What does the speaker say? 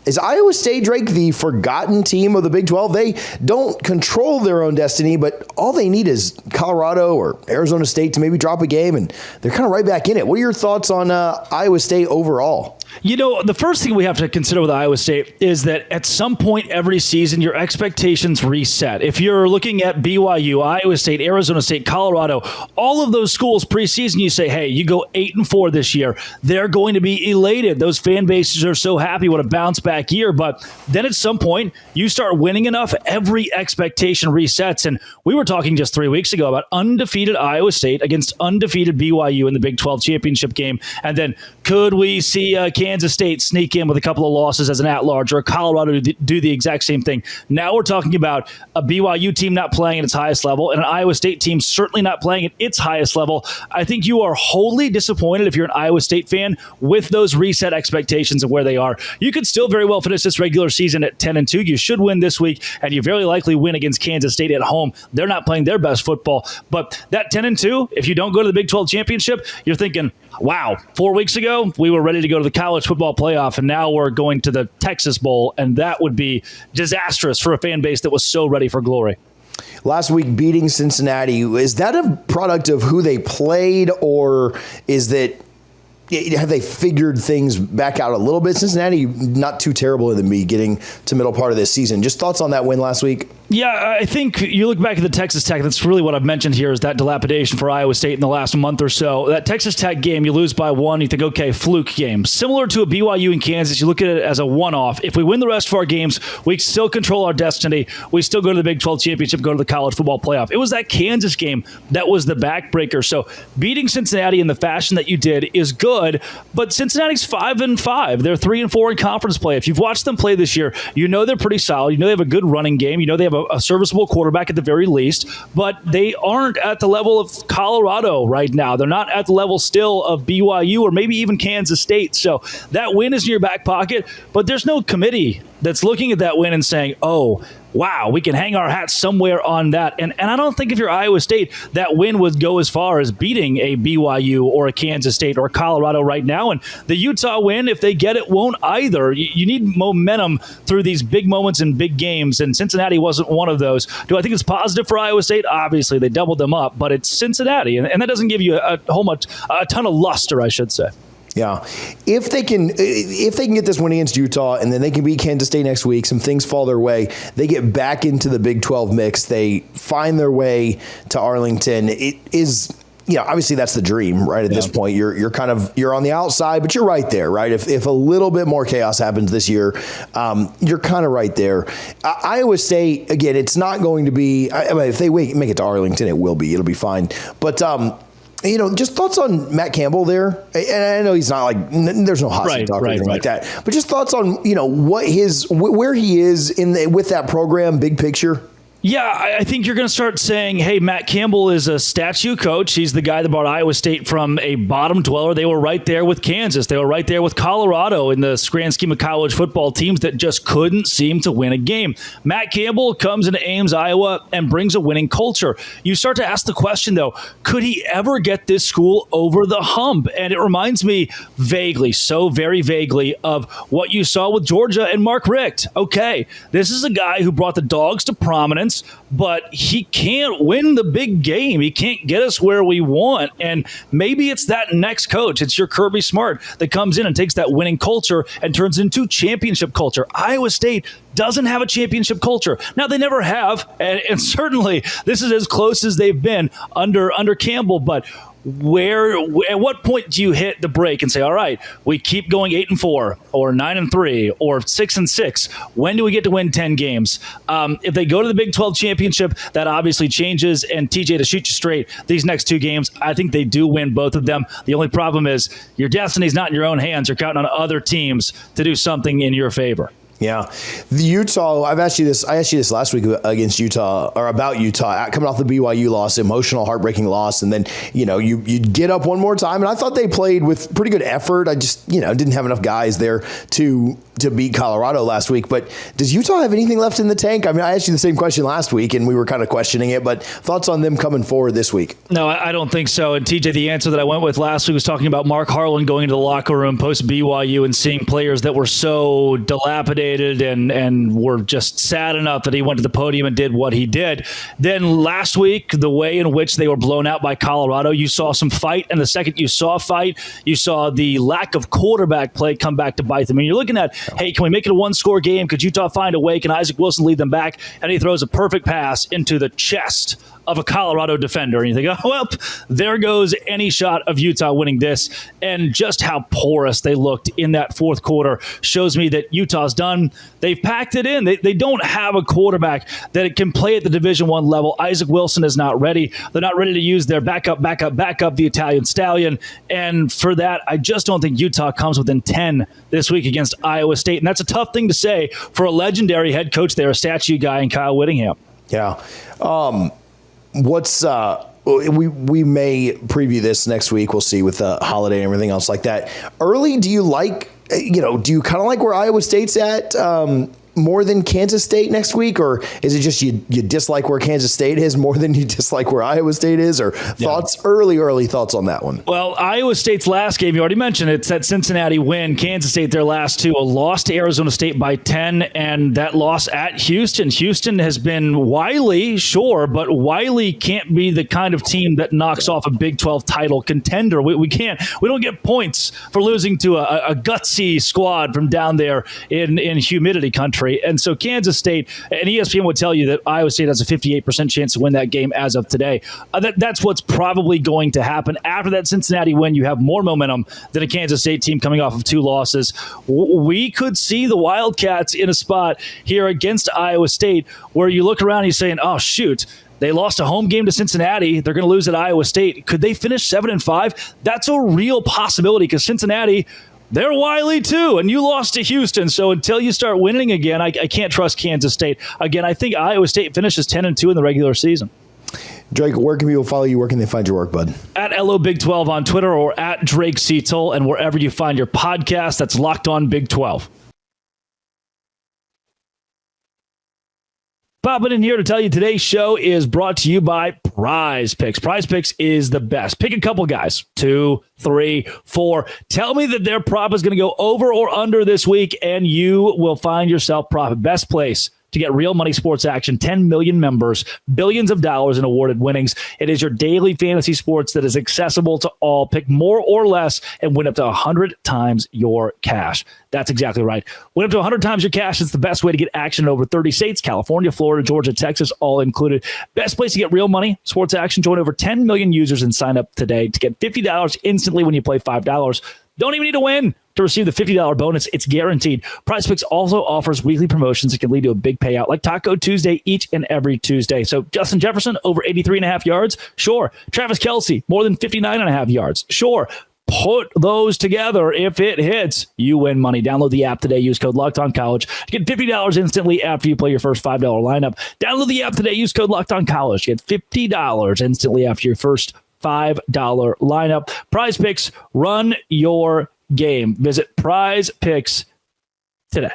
Is Iowa State, Drake, the forgotten team of the Big 12? They don't control their own destiny, but all they need is Colorado or Arizona State to maybe drop a game, and they're kind of right back in it. What are your thoughts on Iowa State overall? The first thing we have to consider with Iowa State is that at some point every season, your expectations reset. If you're looking at BYU, Iowa State, Arizona State, Colorado, all of those schools preseason, you say, hey, you go 8-4 this year. They're going to be elated. Those fan bases are so happy. What a bounce back year. But then at some point, you start winning enough, every expectation resets. And we were talking just 3 weeks ago about undefeated Iowa State against undefeated BYU in the Big 12 championship game. And then could we see Kansas State sneak in with a couple of losses as an at-large, or Colorado do the exact same thing? Now we're talking about a BYU team not playing at its highest level and an Iowa State team certainly not playing at its highest level. I think you are wholly disappointed if you're an Iowa State fan with those reset expectations of where they are. You could still very well finish this regular season at 10-2. You should win this week, and you very likely win against Kansas State at home. They're not playing their best football. But that 10-2, if you don't go to the Big 12 championship, you're thinking, wow, 4 weeks ago, we were ready to go to the college football playoff, and now we're going to the Texas Bowl, and that would be disastrous for a fan base that was so ready for glory. Last week, beating Cincinnati, is that a product of who they played, or is that have they figured things back out a little bit? Cincinnati, not too terrible in the beginning to middle part of this season. Just thoughts on that win last week? Yeah, I think you look back at the Texas Tech, that's really what I've mentioned here is that dilapidation for Iowa State in the last month or so. That Texas Tech game, you lose by one, you think, okay, fluke game. Similar to a BYU in Kansas, you look at it as a one-off. If we win the rest of our games, we still control our destiny. We still go to the Big 12 championship, go to the college football playoff. It was that Kansas game that was the backbreaker. So beating Cincinnati in the fashion that you did is good, but Cincinnati's 5-5. They're 3-4 in conference play. If you've watched them play this year, you know they're pretty solid. You know they have a good running game. You know they have a serviceable quarterback at the very least, but they aren't at the level of Colorado right now. They're not at the level still of BYU or maybe even Kansas State. So that win is in your back pocket, but there's no committee that's looking at that win and saying, oh, wow, we can hang our hats somewhere on that. And I don't think if you're Iowa State, that win would go as far as beating a BYU or a Kansas State or Colorado right now. And the Utah win, if they get it, won't either. You need momentum through these big moments and big games, and Cincinnati wasn't one of those. Do I think it's positive for Iowa State? Obviously, they doubled them up, but it's Cincinnati, and that doesn't give you a ton of luster, I should say. Yeah, if they can get this win against Utah, and then they can beat Kansas State next week, some things fall their way, they get back into the Big 12 mix, they find their way to Arlington. It is, obviously that's the dream, right? At this point, you're on the outside, but you're right there, right? If a little bit more chaos happens this year, you're kind of right there. Iowa State, again, it's not going to be. If they make it to Arlington, it'll be fine, but. Just thoughts on Matt Campbell there. And I know he's not there's no hot seat talk or anything like that. But just thoughts on, where he is with that program, big picture. Yeah, I think you're going to start saying, hey, Matt Campbell is a statue coach. He's the guy that brought Iowa State from a bottom dweller. They were right there with Kansas. They were right there with Colorado in the grand scheme of college football teams that just couldn't seem to win a game. Matt Campbell comes into Ames, Iowa, and brings a winning culture. You start to ask the question, though, could he ever get this school over the hump? And it reminds me vaguely, so very vaguely, of what you saw with Georgia and Mark Richt. Okay, this is a guy who brought the Dogs to prominence, but he can't win the big game. He can't get us where we want. And maybe it's that next coach. It's your Kirby Smart that comes in and takes that winning culture and turns into championship culture. Iowa State doesn't have a championship culture. Now, they never have, and certainly this is as close as they've been under Campbell, but at what point do you hit the break and say, all right, we keep going 8-4 or 9-3 or 6-6? When do we get to win 10 games? If they go to the Big 12 championship, that obviously changes. And TJ, to shoot you straight, these next two games, I think they do win both of them. The only problem is your destiny's not in your own hands. You're counting on other teams to do something in your favor. Yeah. The Utah, I asked you this last week against Utah, or about Utah, coming off the BYU loss, emotional, heartbreaking loss. And then, you get up one more time. And I thought they played with pretty good effort. I just, didn't have enough guys there to to beat Colorado last week. But does Utah have anything left in the tank? I mean, I asked you the same question last week, and we were kind of questioning it, but thoughts on them coming forward this week? No, I don't think so. And TJ, the answer that I went with last week was talking about Mark Harlan going into the locker room post BYU and seeing players that were so dilapidated and were just sad enough that he went to the podium and did what he did. Then last week, the way in which they were blown out by Colorado, you saw some fight. And the second you saw fight, you saw the lack of quarterback play come back to bite them. And you're looking at, hey, can we make it a one-score game? Could Utah find a way? Can Isaac Wilson lead them back? And he throws a perfect pass into the chest of a Colorado defender. And you think, oh, well, there goes any shot of Utah winning this. And just how porous they looked in that fourth quarter shows me that Utah's done. They've packed it in. They don't have a quarterback that can play at the Division I level. Isaac Wilson is not ready. They're not ready to use their backup, the Italian Stallion. And for that, I just don't think Utah comes within 10 this week against Iowa State. And that's a tough thing to say for a legendary head coach there, a statue guy in Kyle Whittingham. Yeah. We may preview this next week. We'll see with the holiday and everything else like that. Early, do you kind of like where Iowa State's at more than Kansas State next week? Or is it just you dislike where Kansas State is more than you dislike where Iowa State is? Or thoughts, early thoughts on that one? Well, Iowa State's last game, you already mentioned, it's that Cincinnati win. Kansas State, their last two, a loss to Arizona State by 10, and that loss at Houston. Houston has been wily, sure, but Wiley can't be the kind of team that knocks off a Big 12 title contender. We don't get points for losing to a gutsy squad from down there in humidity country. And so Kansas State, and ESPN would tell you that Iowa State has a 58% chance to win that game as of today. That's what's probably going to happen. After that Cincinnati win, you have more momentum than a Kansas State team coming off of two losses. We could see the Wildcats in a spot here against Iowa State where you look around and you're saying, oh, shoot, they lost a home game to Cincinnati. They're going to lose at Iowa State. Could they finish 7-5? That's a real possibility because Cincinnati, they're wily too, and you lost to Houston. So until you start winning again, I can't trust Kansas State. Again, I think Iowa State finishes 10-2 in the regular season. Drake, where can people follow you? Where can they find your work, bud? At LO Big 12 on Twitter or at Drake Seatle, and wherever you find your podcast, that's Locked On Big 12. Popping in here to tell you today's show is brought to you by Prize Picks. Prize Picks is the best. Pick a couple guys, 2, 3, 4. Tell me that their prop is going to go over or under this week, and you will find yourself profit. Best place to get real money sports action, 10 million members, billions of dollars in awarded winnings. It is your daily fantasy sports that is accessible to all. Pick more or less and win up to 100 times your cash. That's exactly right. Win up to 100 times your cash. It's the best way to get action in over 30 states, California, Florida, Georgia, Texas, all included. Best place to get real money sports action. Join over 10 million users and sign up today to get $50 instantly when you play $5. Don't even need to win to receive the $50 bonus. It's guaranteed. Prize Picks also offers weekly promotions that can lead to a big payout, like Taco Tuesday each and every Tuesday. So Justin Jefferson, over 83.5 yards? Sure. Travis Kelce, more than 59.5 yards? Sure. Put those together. If it hits, you win money. Download the app today. Use code LOCKEDONCollege to get $50 instantly after you play your first $5 lineup. Download the app today. Use code LOCKEDONCollege to get $50 instantly after your first $5 lineup. Prize Picks, run your game. Visit Prize Picks today.